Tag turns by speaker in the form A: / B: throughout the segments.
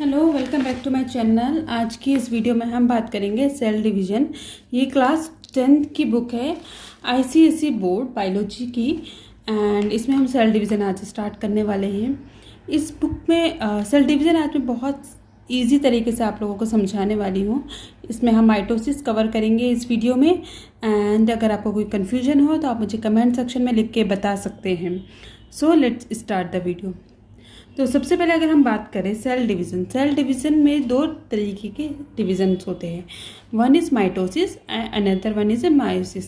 A: Hello, welcome back to my channel. आज की इस वीडियो में हम बात करेंगे सेल डिवीज़न। ये क्लास 10th की बुक है आईसीएसई बोर्ड बायोलॉजी की, एंड इसमें हम सेल डिवीज़न आज स्टार्ट करने वाले हैं। इस बुक में सेल डिवीज़न आज मैं बहुत इजी तरीके से आप लोगों को समझाने वाली हूँ। इसमें हम माइटोसिस कवर करेंगे इस वीडियो में, एंड अगर आपको कोई कन्फ्यूजन हो तो आप मुझे कमेंट सेक्शन में लिख के बता सकते हैं। So let's start the video. तो सबसे पहले अगर हम बात करें सेल डिवीज़न में दो तरीके के डिविजन्स होते हैं। One is mitosis and another one is a meiosis.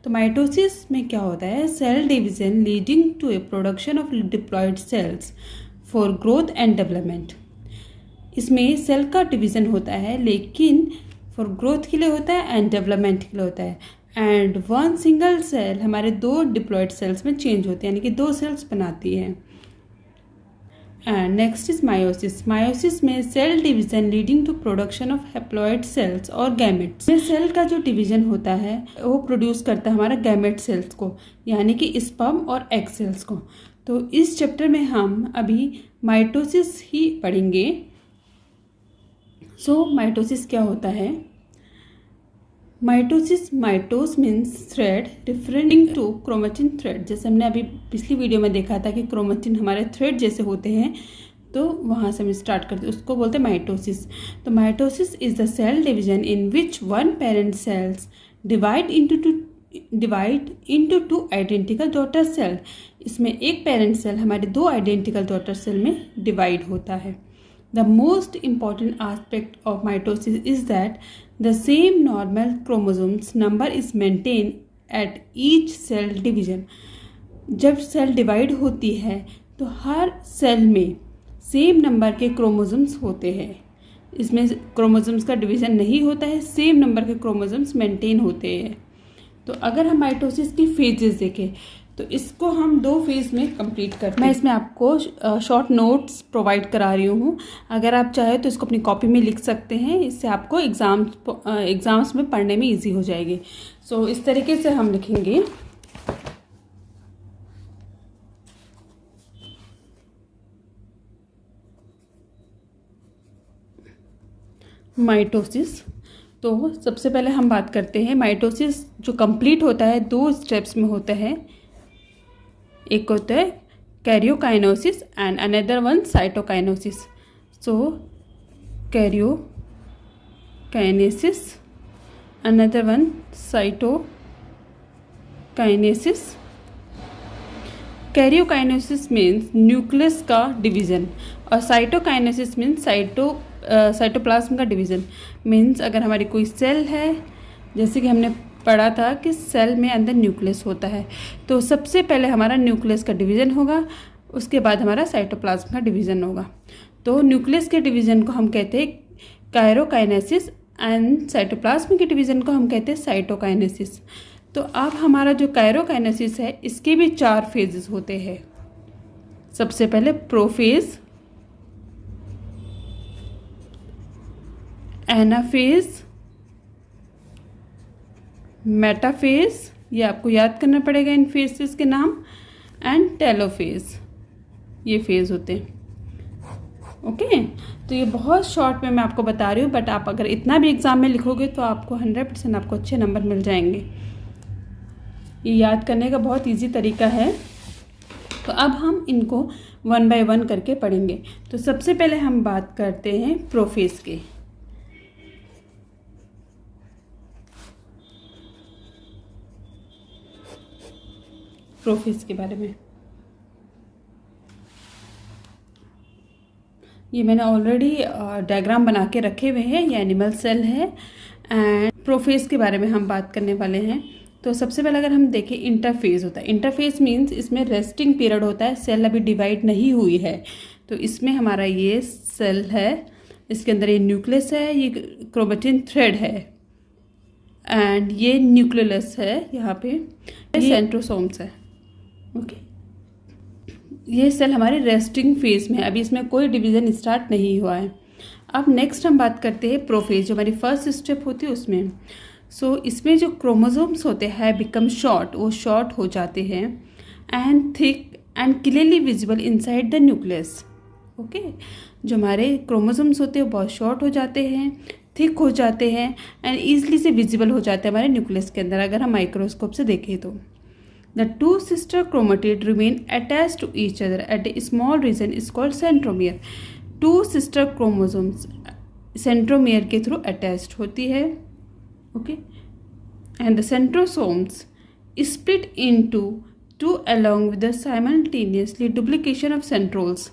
A: तो माइटोसिस में क्या होता है? Cell division leading to a production of diploid cells for growth and development. इसमें सेल का डिवीज़न होता है, लेकिन फॉर ग्रोथ के लिए होता है एंड डेवलपमेंट के लिए होता है। एंड वन सिंगल सेल हमारे दो डिप्लॉयड सेल्स में चेंज होते हैं, यानी कि दो सेल्स बनाती है। And next is meiosis. Meiosis में cell division leading to production of haploid cells और गैमेट्स। में सेल का जो डिवीजन होता है वो प्रोड्यूस करता है हमारा गैमेट सेल्स को, यानी कि स्पर्म और एग सेल्स को। तो इस चैप्टर में हम अभी माइटोसिस ही पढ़ेंगे। सो माइटोसिस क्या होता है? Mitosis, mitos means thread referring to chromatin thread. जैसे हमने अभी पिछली वीडियो में देखा था कि क्रोमेटिन हमारे थ्रेड जैसे होते हैं, तो वहाँ से हम स्टार्ट करते हैं, उसको बोलते हैं माइटोसिस। तो mitosis is the cell division in which one parent cells divide into two identical daughter cell. इसमें एक पेरेंट सेल हमारे दो आइडेंटिकल डॉटर सेल में डिवाइड होता है। The most important aspect of mitosis is that the same normal chromosomes number is maintained at each cell division. जब cell divide होती है तो हर सेल में सेम नंबर के क्रोमोसोम्स होते हैं। इसमें क्रोमोसोम्स का डिवीज़न नहीं होता है, सेम नंबर के क्रोमोसोम्स मेंटेन होते हैं। तो अगर हम माइटोसिस की फेजेस देखें तो इसको हम दो फेज़ में कंप्लीट करते हैं। मैं इसमें आपको शॉर्ट नोट्स प्रोवाइड करा रही हूँ। अगर आप चाहें तो इसको अपनी कॉपी में लिख सकते हैं, इससे आपको एग्ज़ाम्स में पढ़ने में इजी हो जाएगी। सो इस तरीके से हम लिखेंगे। माइटोसिस। तो सबसे पहले हम बात करते हैं माइटोसिस जो कंप्लीट होता है दो स्टेप्स में होता है। एक होता है karyokinesis and another one cytokinesis. So karyokinesis, another one cytokinesis. Karyokinesis means nucleus का डिवीज़न, और साइटोकाइनेसिस मीन्स साइटोप्लाज्म का डिवीज़न। मीन्स अगर हमारी कोई सेल है, जैसे कि हमने पढ़ा था कि सेल में अंदर न्यूक्लियस होता है, तो सबसे पहले हमारा न्यूक्लियस का डिवीज़न होगा, उसके बाद हमारा साइटोप्लाज्म का डिवीज़न होगा। तो न्यूक्लियस के डिवीज़न को हम कहते हैं कैरियोकाइनेसिस एंड साइटोप्लाज्म के डिवीज़न को हम कहते हैं साइटोकाइनेसिस। तो अब हमारा जो कैरियोकाइनेसिस है इसके भी 4 फेजेस होते हैं। सबसे पहले प्रोफेज, एनाफेज, मेटाफेज, ये आपको याद करना पड़ेगा इन फेजेस के नाम, एंड टेलोफेज, ये फेज होते हैं। ओके, तो ये बहुत शॉर्ट में मैं आपको बता रही हूँ, बट आप अगर इतना भी एग्जाम में लिखोगे तो आपको 100% आपको अच्छे नंबर मिल जाएंगे। ये याद करने का बहुत इजी तरीका है। तो अब हम इनको 1 बाय 1 करके पढ़ेंगे। तो सबसे पहले हम बात करते हैं प्रोफेज के। प्रोफेज के बारे में ये मैंने ऑलरेडी डायग्राम बना के रखे हुए हैं। ये एनिमल सेल है, एंड प्रोफेज के बारे में हम बात करने वाले हैं। तो सबसे पहले अगर हम देखें, इंटरफेज होता है। इंटरफेज मीन्स इसमें रेस्टिंग पीरियड होता है, सेल अभी डिवाइड नहीं हुई है। तो इसमें हमारा ये सेल है, इसके अंदर ये न्यूक्लियस है, ये क्रोमेटिन थ्रेड है, एंड ये न्यूक्लियस है, यहाँ पे सेंट्रोसोम्स है। ओके, ये सेल हमारे रेस्टिंग फेज में है, अभी इसमें कोई डिवीज़न स्टार्ट नहीं हुआ है। अब नेक्स्ट हम बात करते हैं प्रोफेज, जो हमारी फर्स्ट स्टेप होती है उसमें। सो इसमें जो क्रोमोसोम्स होते हैं बिकम शॉर्ट, वो शॉर्ट हो जाते हैं, and thick and clearly visible inside the nucleus. Okay, जो हमारे क्रोमोसोम्स होते हैं वो बहुत शॉर्ट हो जाते हैं, थिक हो जाते हैं एंड ईजिली से विजिबल हो जाते हैं हमारे न्यूक्लियस के अंदर अगर हम माइक्रोस्कोप से देखें तो। The two sister chromatid remain attached to each other at a small region is called centromere. Two sister chromosomes centromere के थ्रू attached होती है, okay? And the centrosomes split into two along with the simultaneously duplication of centroles.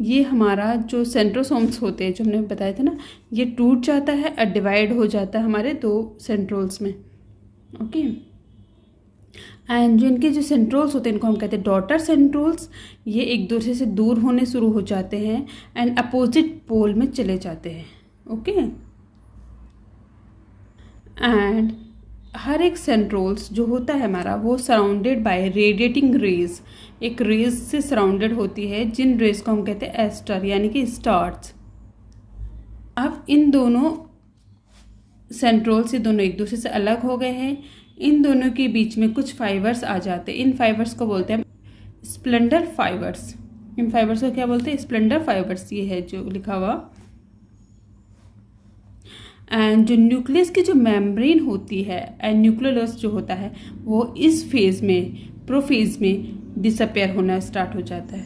A: ये हमारा जो centrosomes होते हैं जो हमने बताया था ना, ये टूट जाता है और डिवाइड हो जाता है हमारे 2 सेंट्रोल्स में, ओके। एंड जो इनके जो सेंट्रोल्स होते हैं इनको हम कहते हैं डॉटर सेंट्रोल्स। ये एक दूसरे से दूर होने शुरू हो जाते हैं एंड अपोजिट पोल में चले जाते हैं, ओके। एंड हर एक सेंट्रोल्स जो होता है हमारा वो सराउंडेड बाय रेडिएटिंग रेज, एक रेज से सराउंडेड होती है जिन रेज को हम कहते हैं एस्टर यानी कि स्टार्स। अब इन दोनों सेंट्रोल्स ये दोनों एक दूसरे से अलग हो गए हैं, इन दोनों के बीच में कुछ फाइबर्स आ जाते हैं, इन फाइबर्स को बोलते हैं स्प्लेंडर फाइबर्स। इन फाइबर्स को क्या बोलते हैं? Splendor fibres. ये है जो लिखा हुआ। एंड जो न्यूक्लियस की जो मेम्ब्रेन होती है एंड न्यूक्लियोलस जो होता है वो इस फेज में, प्रोफेज में डिसअपेयर होना स्टार्ट हो जाता है।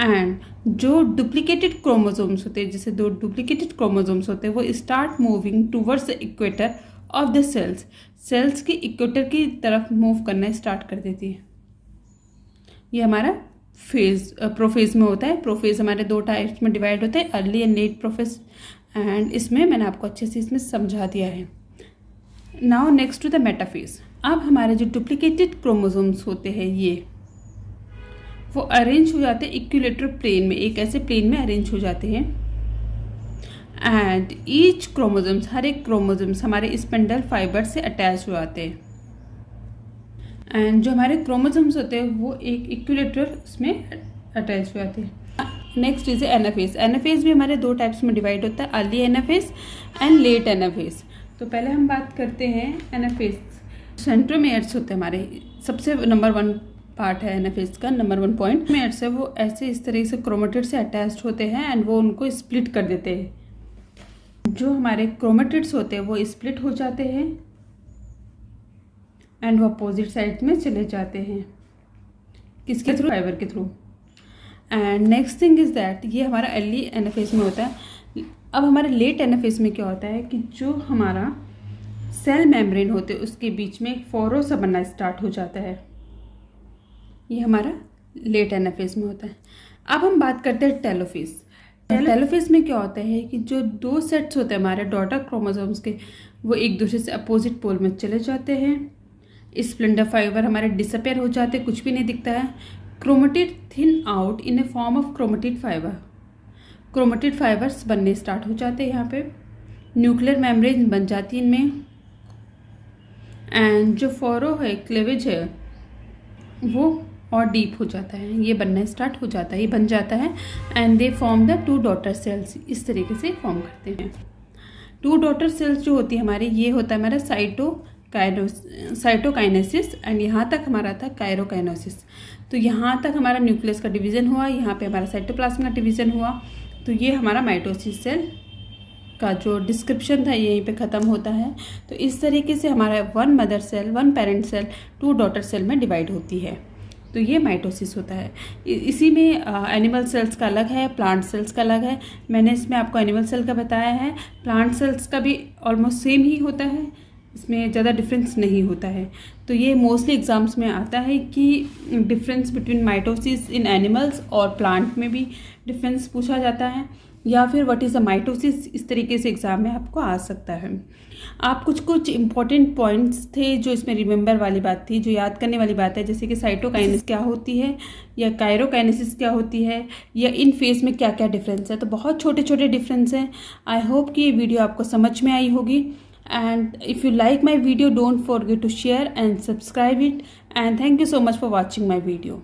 A: एंड जो डुप्लीकेटेड क्रोमोसोम्स होते हैं, जैसे 2 डुप्लीकेटेड क्रोमोसोम्स होते हैं, वो start moving towards the equator of the cells. Cells की इक्वेटर की तरफ मूव करना स्टार्ट कर देती है। ये हमारा फेज प्रोफेज में होता है। प्रोफेज हमारे 2 टाइप्स में डिवाइड होते हैं, early and late prophase. And इसमें मैंने आपको अच्छे से इसमें समझा दिया है। Now next to the metaphase. अब हमारे जो डुप्लीकेटेड क्रोमोसोम्स होते हैं ये वो अरेंज हो जाते हैं इक्विलेटरल प्लेन में, एक ऐसे प्लेन में अरेंज हो जाते हैं। एंड ईच क्रोमोसोम्स, हर एक क्रोमोसोम्स हमारे स्पेंडल फाइबर से अटैच हो जाते हैं। एंड जो हमारे क्रोमोसोम्स होते हैं वो एक इक्विलेटरल उसमें अटैच हो जाते हैं। Next is anaphase. एनाफेज भी हमारे 2 टाइप्स में डिवाइड होता है, early anaphase and let anaphase. तो पहले हम बात करते हैं एनाफेज। सेंट्रोमेयर्स होते हैं हमारे, सबसे नंबर 1 पार्ट है एनाफेज का, नंबर 1 पॉइंट। मेयर्स है वो ऐसे इस तरह से क्रोमेटिड से अटैच्ड होते हैं एंड वो उनको स्प्लिट कर देते हैं। जो हमारे क्रोमेटिड्स होते हैं वो स्प्लिट हो जाते हैं एंड वो अपोजिट साइड में चले जाते हैं। किसके थ्रू? फाइबर के through. And next thing is that ये हमारा अर्ली एनाफेज में होता है। अब हमारे लेट एनाफेज में क्या होता है कि जो हमारा सेल मेम्ब्रेन होते हैं उसके बीच में एक फोरो सा बनना स्टार्ट हो जाता है। ये हमारा लेट एनाफेज में होता है। अब हम बात करते हैं टेलोफेज। टेलोफेज में क्या होता है कि जो 2 सेट्स होते हैं हमारे डॉटर क्रोमोसोम्स के वो एक दूसरे से अपोजिट पोल में चले जाते हैं। स्प्लेंडर फाइबर हमारे डिसअपेयर हो जाते हैं, कुछ भी नहीं दिखता है। Chromatid thin out in A form of chromatid fibre. Chromatid fibres बनने स्टार्ट हो जाते हैं यहाँ पे। न्यूक्लियर मेम्ब्रेन बन जाती है इनमें। एंड जो फोरो है, क्लेवेज है, वो और डीप हो जाता है, ये बनना स्टार्ट हो जाता है, ये बन जाता है। And they form the 2 daughter cells. इस तरीके से फॉर्म करते हैं। 2 डॉटर सेल्स जो होती है हमारी, ये होता है हमारा साइटोकाइनेसिस एंड यहाँ तक हमारा था काइरोकाइनेसिस। तो यहाँ तक हमारा न्यूक्लियस का डिवीज़न हुआ, यहाँ पे हमारा साइटोप्लाज्म का डिवीज़न हुआ। तो ये हमारा माइटोसिस सेल का जो डिस्क्रिप्शन था यहीं पे ख़त्म होता है। तो इस तरीके से हमारा 1 mother cell, 1 parent cell 2 daughter cell में डिवाइड होती है। तो ये माइटोसिस होता है। इसी में एनिमल सेल्स का अलग है, प्लांट सेल्स का अलग है। मैंने इसमें आपको एनिमल सेल का बताया है, प्लांट सेल्स का भी ऑलमोस्ट सेम ही होता है, इसमें ज़्यादा डिफरेंस नहीं होता है। तो ये मोस्टली एग्जाम्स में आता है कि डिफरेंस बिटवीन माइटोसिस इन एनिमल्स और प्लांट में भी डिफरेंस पूछा जाता है, या फिर व्हाट इज़ द माइटोसिस, इस तरीके से एग्ज़ाम में आपको आ सकता है। आप कुछ इंपॉर्टेंट पॉइंट्स थे जो इसमें रिमेंबर वाली बात थी, जो याद करने वाली बात है, जैसे कि साइटोकाइनेसिस क्या होती है या काइरोकाइनेसिस क्या होती है या इन फेज में क्या क्या डिफरेंस है। तो बहुत छोटे छोटे डिफरेंस हैं। आई होप कि ये वीडियो आपको समझ में आई होगी। And if you like my video, don't forget to share and subscribe it, and thank you so much for watching my video.